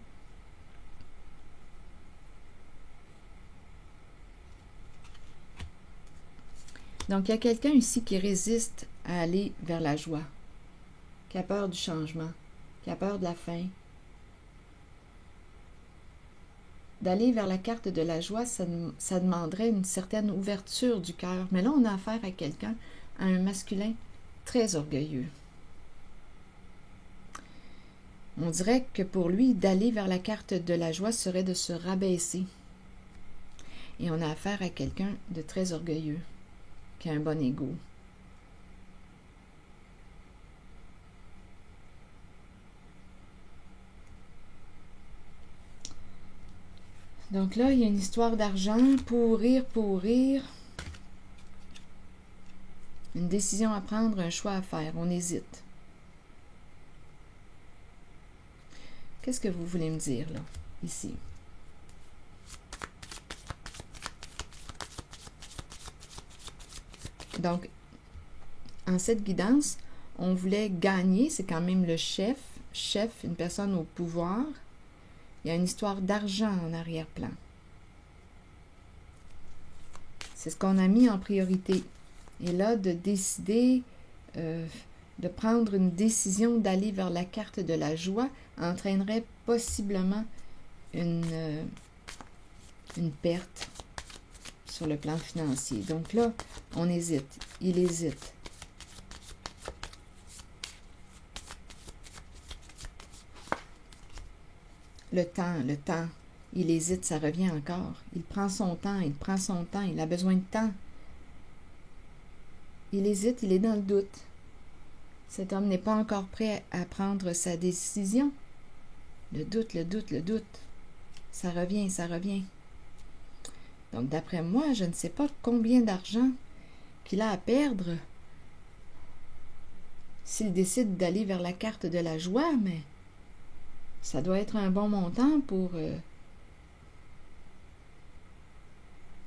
Donc, il y a quelqu'un ici qui résiste à aller vers la joie, qui a peur du changement, qui a peur de la fin. D'aller vers la carte de la joie, ça demanderait une certaine ouverture du cœur. Mais là, on a affaire à quelqu'un, à un masculin très orgueilleux. On dirait que pour lui, d'aller vers la carte de la joie serait de se rabaisser. Et on a affaire à quelqu'un de très orgueilleux, qui a un bon ego. Donc là, il y a une histoire d'argent, pour rire. Une décision à prendre, un choix à faire, on hésite. Qu'est-ce que vous voulez me dire, là, ici? Donc, en cette guidance, on voulait gagner, c'est quand même le chef, une personne au pouvoir. Il y a une histoire d'argent en arrière-plan. C'est ce qu'on a mis en priorité. Et là, de décider, de prendre une décision d'aller vers la carte de la joie entraînerait possiblement une perte sur le plan financier. Donc là, on hésite. Il hésite. Le temps. Il hésite, ça revient encore. Il prend son temps, il a besoin de temps. Il hésite, il est dans le doute. Cet homme n'est pas encore prêt à prendre sa décision. Le doute. Ça revient. Donc, d'après moi, je ne sais pas combien d'argent qu'il a à perdre s'il décide d'aller vers la carte de la joie, mais ça doit être un bon montant pour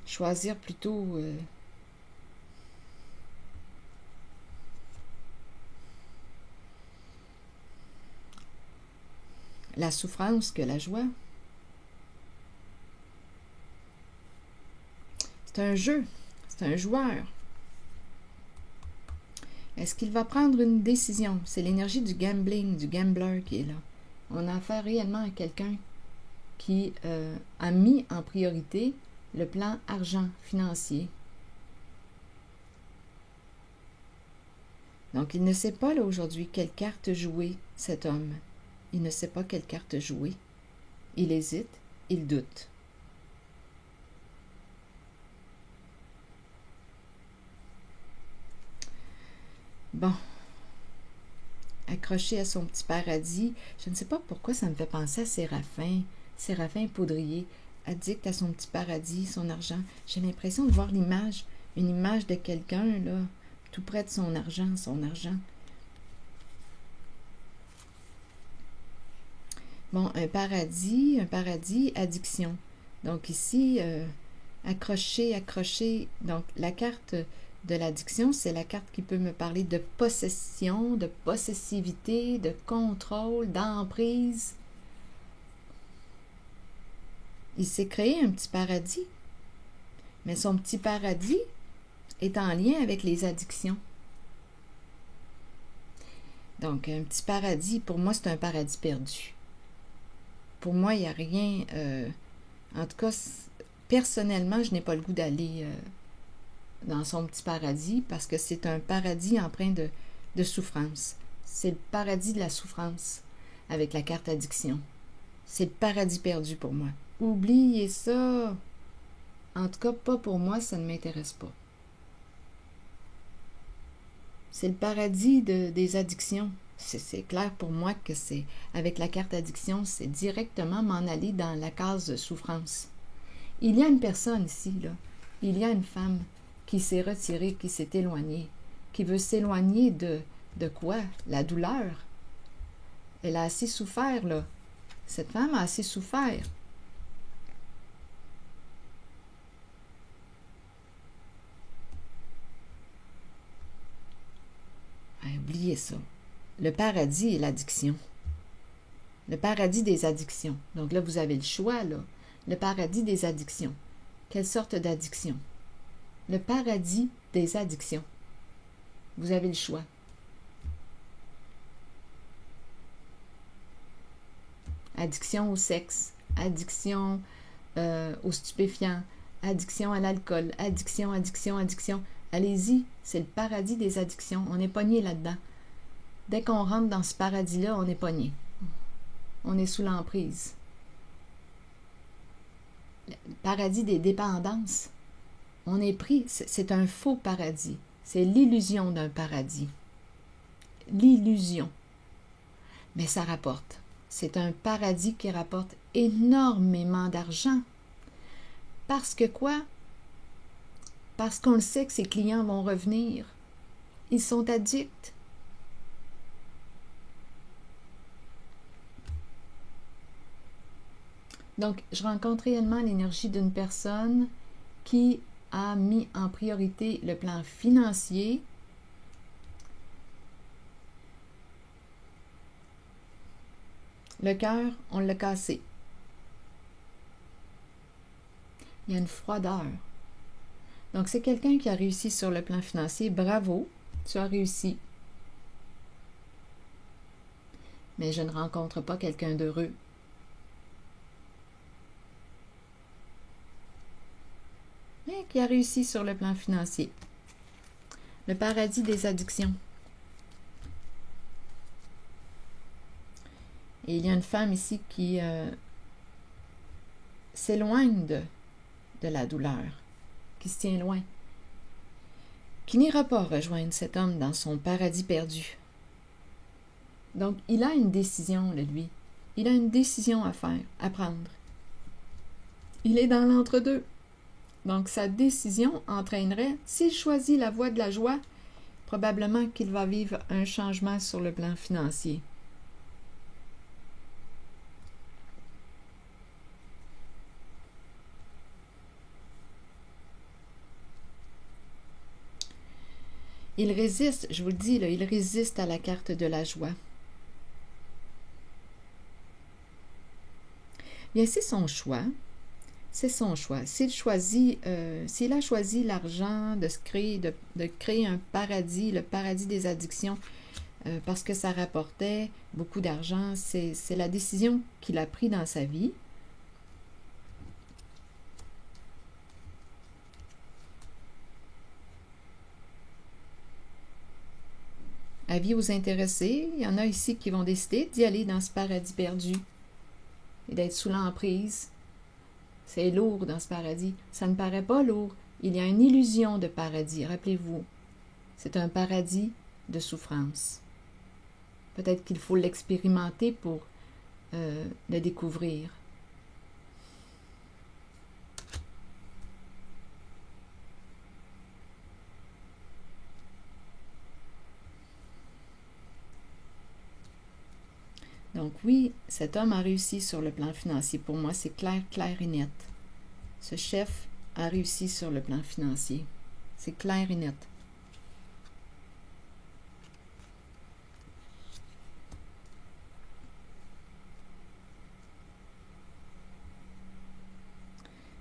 choisir plutôt la souffrance que la joie. C'est un jeu, c'est un joueur. Est-ce qu'il va prendre une décision? C'est l'énergie du gambling, du gambler qui est là. On a affaire réellement à quelqu'un qui a mis en priorité le plan argent financier. Donc, il ne sait pas là aujourd'hui quelle carte jouer, cet homme. Il ne sait pas quelle carte jouer. Il hésite, il doute. Bon. Accroché à son petit paradis. Je ne sais pas pourquoi ça me fait penser à Séraphin. Séraphin Poudrier, addict à son petit paradis, son argent. J'ai l'impression de voir l'image, une image de quelqu'un, là, tout près de son argent. Bon, un paradis, addiction. Donc ici, accroché. Donc la carte de l'addiction, c'est la carte qui peut me parler de possession, de possessivité, de contrôle, d'emprise. Il s'est créé un petit paradis, mais son petit paradis est en lien avec les addictions. Donc, un petit paradis, pour moi, c'est un paradis perdu. Pour moi, il n'y a rien... en tout cas, personnellement, je n'ai pas le goût d'aller dans son petit paradis parce que c'est un paradis empreint de souffrance. C'est le paradis de la souffrance avec la carte addiction. C'est le paradis perdu pour moi. Oubliez ça. En tout cas, pas pour moi, ça ne m'intéresse pas. C'est le paradis des addictions. C'est clair pour moi que c'est avec la carte addiction, c'est directement m'en aller dans la case souffrance. Il y a une personne ici, là. Il y a une femme qui s'est retirée, qui s'est éloignée, qui veut s'éloigner de quoi? La douleur. Elle a assez souffert, là. Cette femme a assez souffert. Oubliez ça. Le paradis et l'addiction. Le paradis des addictions. Donc là, vous avez le choix, là. Le paradis des addictions. Quelle sorte d'addiction? Le paradis des addictions. Vous avez le choix. Addiction au sexe, addiction aux stupéfiants, addiction à l'alcool, addiction. Allez-y, c'est le paradis des addictions. On est pogné là-dedans. Dès qu'on rentre dans ce paradis-là, on est pogné. On est sous l'emprise. Le paradis des dépendances. On est pris, c'est un faux paradis. C'est l'illusion d'un paradis. L'illusion. Mais ça rapporte. C'est un paradis qui rapporte énormément d'argent. Parce que quoi? Parce qu'on le sait que ses clients vont revenir. Ils sont addicts. Donc, je rencontre réellement l'énergie d'une personne qui a mis en priorité le plan financier. Le cœur, on l'a cassé. Il y a une froideur. Donc, c'est quelqu'un qui a réussi sur le plan financier. Bravo, tu as réussi. Mais je ne rencontre pas quelqu'un d'heureux. Mais qui a réussi sur le plan financier. Le paradis des addictions. Et il y a une femme ici qui s'éloigne de la douleur, qui se tient loin, qui n'ira pas rejoindre cet homme dans son paradis perdu. Donc, il a une décision, lui. Il a une décision à faire, à prendre. Il est dans l'entre-deux. Donc, sa décision entraînerait, s'il choisit la voie de la joie, probablement qu'il va vivre un changement sur le plan financier. Il résiste, je vous le dis, là, il résiste à la carte de la joie. Bien, c'est son choix. C'est son choix. S'il a choisi l'argent, de créer un paradis, le paradis des addictions, parce que ça rapportait beaucoup d'argent, c'est la décision qu'il a prise dans sa vie. Avis aux intéressés, il y en a ici qui vont décider d'y aller dans ce paradis perdu et d'être sous l'emprise. C'est lourd dans ce paradis. Ça ne paraît pas lourd. Il y a une illusion de paradis, rappelez-vous. C'est un paradis de souffrance. Peut-être qu'il faut l'expérimenter pour le découvrir. Donc oui, cet homme a réussi sur le plan financier. Pour moi, c'est clair, clair et net. Ce chef a réussi sur le plan financier. C'est clair et net.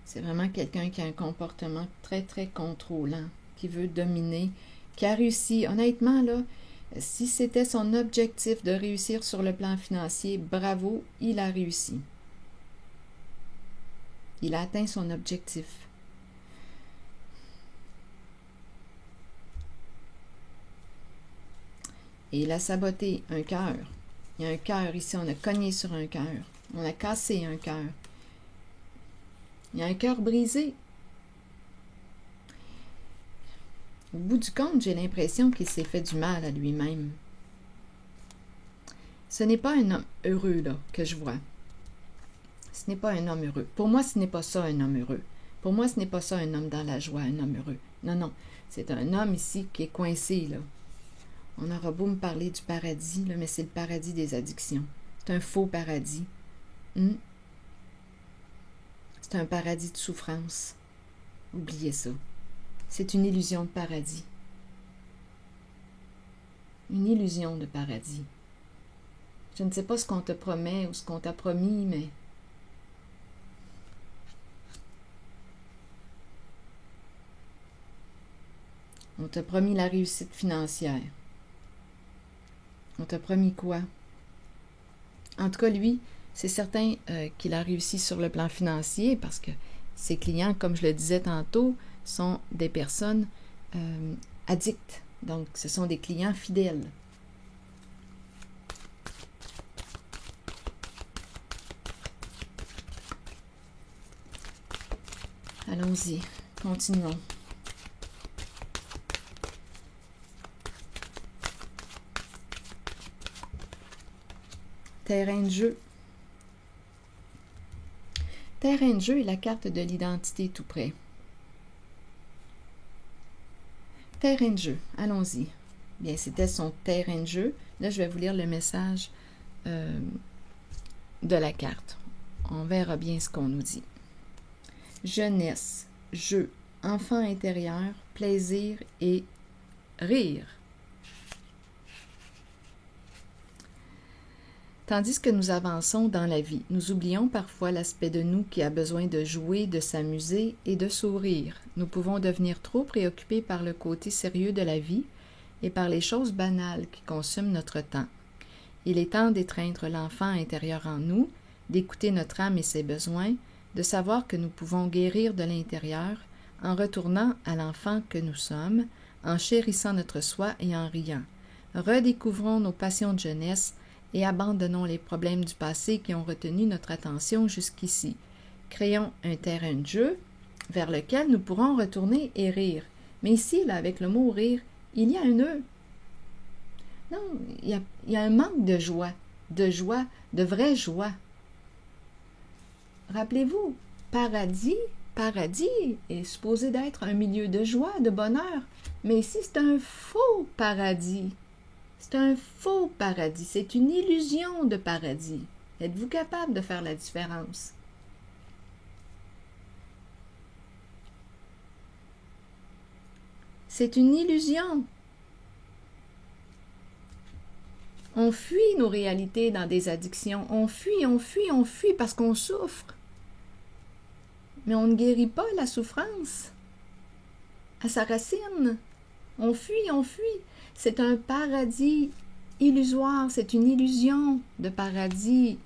C'est vraiment quelqu'un qui a un comportement très, très contrôlant, qui veut dominer, qui a réussi. Honnêtement, là, si c'était son objectif de réussir sur le plan financier, bravo, il a réussi. Il a atteint son objectif. Et il a saboté un cœur. Il y a un cœur ici, on a cogné sur un cœur. On a cassé un cœur. Il y a un cœur brisé. Au bout du compte, j'ai l'impression qu'il s'est fait du mal à lui-même. Ce n'est pas un homme heureux, là, que je vois. Ce n'est pas un homme heureux. Pour moi, ce n'est pas ça, un homme heureux. Pour moi, ce n'est pas ça, un homme dans la joie, un homme heureux. Non, non. C'est un homme ici qui est coincé, là. On aura beau me parler du paradis, là, mais c'est le paradis des addictions. C'est un faux paradis. C'est un paradis de souffrance. Oubliez ça. C'est une illusion de paradis. Une illusion de paradis. Je ne sais pas ce qu'on te promet ou ce qu'on t'a promis, mais On t'a promis la réussite financière. On t'a promis quoi? En tout cas, lui, c'est certain qu'il a réussi sur le plan financier parce que ses clients, comme je le disais tantôt, sont des personnes addictes. Donc, ce sont des clients fidèles. Allons-y, continuons. Terrain de jeu. Terrain de jeu est la carte de l'identité tout près. Terrain de jeu, allons-y. Bien, c'était son terrain de jeu. Là, je vais vous lire le message de la carte. On verra bien ce qu'on nous dit. Jeunesse, jeu, enfant intérieur, plaisir et rire. Tandis que nous avançons dans la vie, nous oublions parfois l'aspect de nous qui a besoin de jouer, de s'amuser et de sourire. Nous pouvons devenir trop préoccupés par le côté sérieux de la vie et par les choses banales qui consument notre temps. Il est temps d'étreindre l'enfant intérieur en nous, d'écouter notre âme et ses besoins, de savoir que nous pouvons guérir de l'intérieur en retournant à l'enfant que nous sommes, en chérissant notre soi et en riant. Redécouvrons nos passions de jeunesse et abandonnons les problèmes du passé qui ont retenu notre attention jusqu'ici. Créons un terrain de jeu vers lequel nous pourrons retourner et rire. Mais ici, là, avec le mot rire, il y a un nœud. Non, il y a un manque de joie, de vraie joie. Rappelez-vous, paradis est supposé d'être un milieu de joie, de bonheur. Mais ici, c'est un faux paradis. C'est un faux paradis. C'est une illusion de paradis. Êtes-vous capable de faire la différence? C'est une illusion. On fuit nos réalités dans des addictions. On fuit parce qu'on souffre. Mais on ne guérit pas la souffrance à sa racine. On fuit. C'est un paradis illusoire, c'est une illusion de paradis.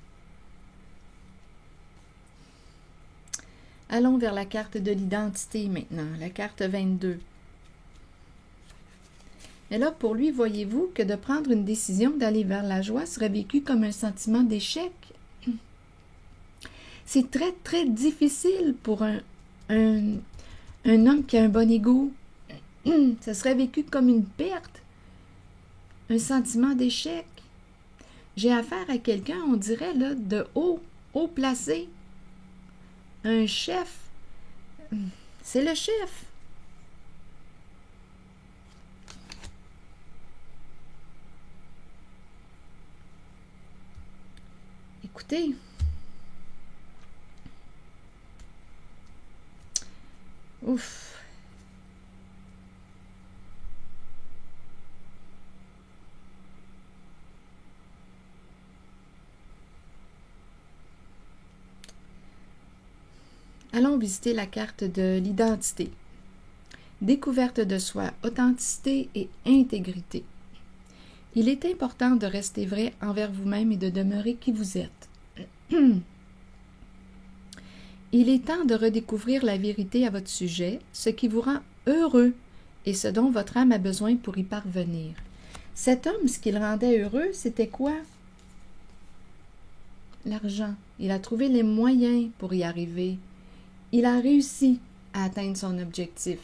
Allons vers la carte de l'identité maintenant, la carte 22. Et là, pour lui, voyez-vous que de prendre une décision d'aller vers la joie serait vécu comme un sentiment d'échec. C'est très, très difficile pour un homme qui a un bon ego. Ça serait vécu comme une perte, un sentiment d'échec. J'ai affaire à quelqu'un, on dirait, là, de haut placé. Un chef. C'est le chef. Écoutez, ouf. Allons visiter la carte de l'identité. Découverte de soi, authenticité et intégrité. Il est important de rester vrai envers vous-même et de demeurer qui vous êtes. Il est temps de redécouvrir la vérité à votre sujet, ce qui vous rend heureux et ce dont votre âme a besoin pour y parvenir. Cet homme, ce qui le rendait heureux, c'était quoi? L'argent. Il a trouvé les moyens pour y arriver. Il a réussi à atteindre son objectif.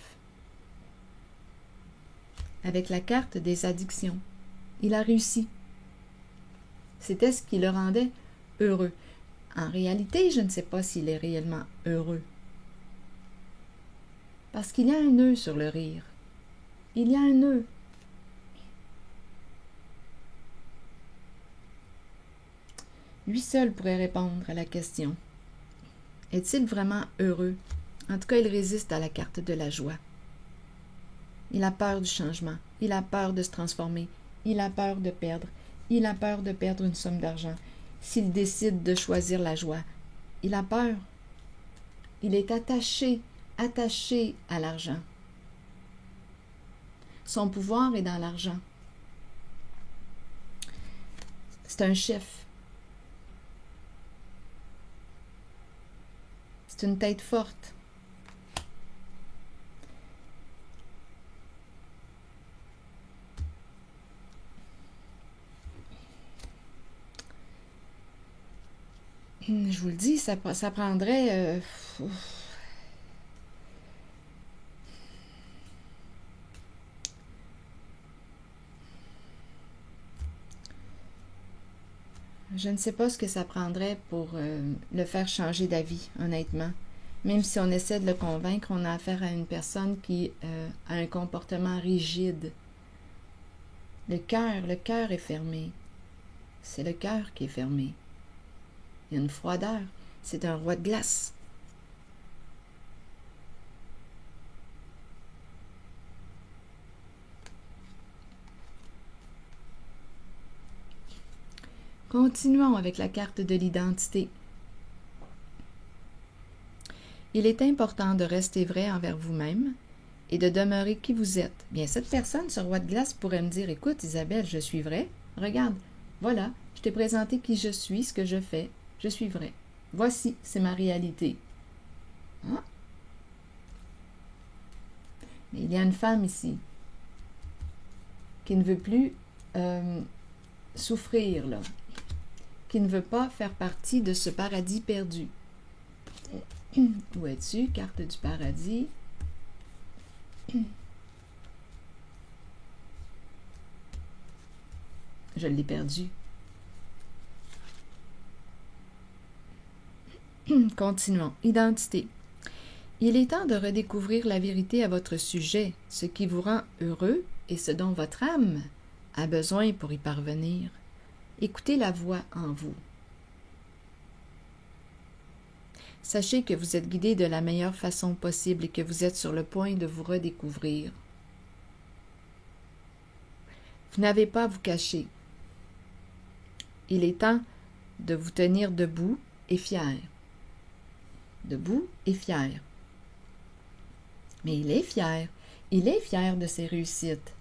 Avec la carte des addictions, il a réussi. C'était ce qui le rendait heureux. En réalité, je ne sais pas s'il est réellement heureux. Parce qu'il y a un nœud sur le rire. Il y a un nœud. Lui seul pourrait répondre à la question. Est-il vraiment heureux? En tout cas, il résiste à la carte de la joie. Il a peur du changement. Il a peur de se transformer. Il a peur de perdre. Il a peur de perdre une somme d'argent. S'il décide de choisir la joie, il a peur. Il est attaché à l'argent. Son pouvoir est dans l'argent. C'est un chef. C'est une tête forte. Je vous le dis, ça prendrait... je ne sais pas ce que ça prendrait pour le faire changer d'avis, honnêtement. Même si on essaie de le convaincre, on a affaire à une personne qui a un comportement rigide. Le cœur est fermé. C'est le cœur qui est fermé. Il y a une froideur. C'est un roi de glace. Continuons avec la carte de l'identité. Il est important de rester vrai envers vous-même et de demeurer qui vous êtes. Bien, cette personne, ce roi de glace, pourrait me dire, écoute Isabelle, je suis vrai. Regarde, voilà, je t'ai présenté qui je suis, ce que je fais. Je suis vrai. Voici, c'est ma réalité. Hein? Mais il y a une femme ici qui ne veut plus souffrir, là, qui ne veut pas faire partie de ce paradis perdu. Où es-tu, carte du paradis? Je l'ai perdu. Continuons. Identité. Il est temps de redécouvrir la vérité à votre sujet, ce qui vous rend heureux et ce dont votre âme a besoin pour y parvenir. Écoutez la voix en vous. Sachez que vous êtes guidé de la meilleure façon possible et que vous êtes sur le point de vous redécouvrir. Vous n'avez pas à vous cacher. Il est temps de vous tenir debout et fier. Debout et fier. Mais il est fier. Il est fier de ses réussites.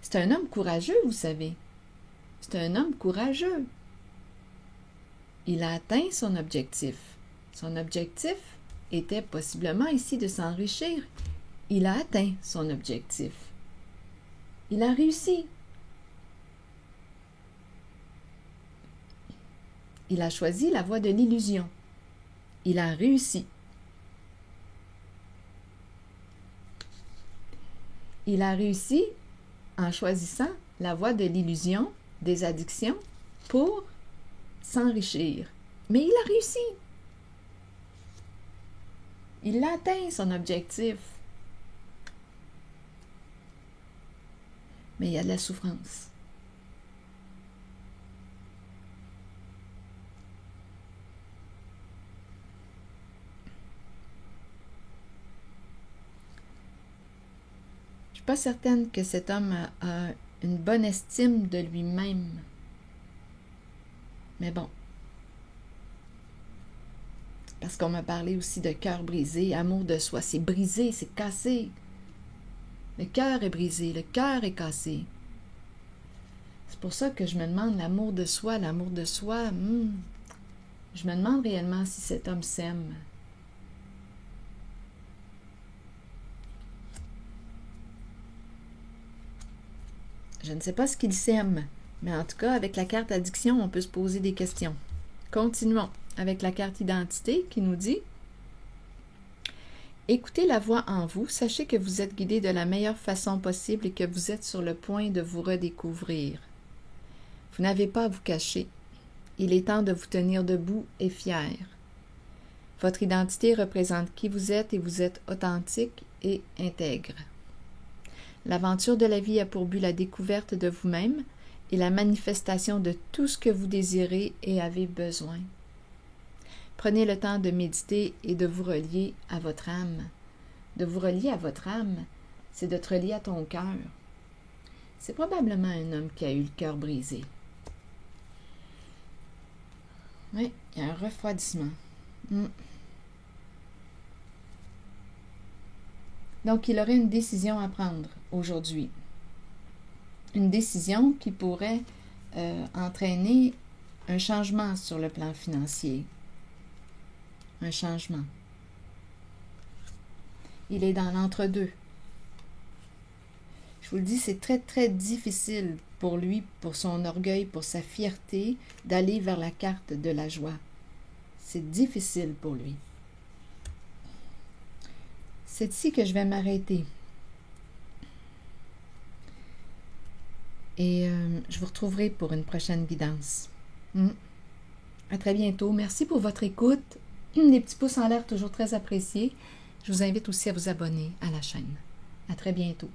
C'est un homme courageux, vous savez. C'est un homme courageux. Il a atteint son objectif. Son objectif était possiblement ici de s'enrichir. Il a atteint son objectif. Il a réussi. Il a choisi la voie de l'illusion. Il a réussi. Il a réussi en choisissant la voie de l'illusion, des addictions, pour s'enrichir. Mais il a réussi. Il a atteint son objectif. Mais il y a de la souffrance. Je ne suis pas certaine que cet homme a une bonne estime de lui-même. Mais bon. Parce qu'on m'a parlé aussi de cœur brisé, amour de soi. C'est brisé, c'est cassé. Le cœur est brisé, le cœur est cassé. C'est pour ça que je me demande l'amour de soi. Je me demande réellement si cet homme s'aime. Je ne sais pas ce qu'il s'aime, mais en tout cas, avec la carte addiction, on peut se poser des questions. Continuons avec la carte identité qui nous dit « Écoutez la voix en vous, sachez que vous êtes guidé de la meilleure façon possible et que vous êtes sur le point de vous redécouvrir. Vous n'avez pas à vous cacher. Il est temps de vous tenir debout et fier. Votre identité représente qui vous êtes et vous êtes authentique et intègre. L'aventure de la vie a pour but la découverte de vous-même et la manifestation de tout ce que vous désirez et avez besoin. Prenez le temps de méditer et de vous relier à votre âme. De vous relier à votre âme, c'est de te relier à ton cœur. C'est probablement un homme qui a eu le cœur brisé. Oui, il y a un refroidissement. Donc, il aurait une décision à prendre aujourd'hui. Une décision qui pourrait entraîner un changement sur le plan financier. Un changement. Il est dans l'entre-deux. Je vous le dis, c'est très, très difficile pour lui, pour son orgueil, pour sa fierté, d'aller vers la carte de la joie. C'est difficile pour lui. C'est ici que je vais m'arrêter. Et je vous retrouverai pour une prochaine guidance. À très bientôt. Merci pour votre écoute. Les petits pouces en l'air, toujours très appréciés. Je vous invite aussi à vous abonner à la chaîne. À très bientôt.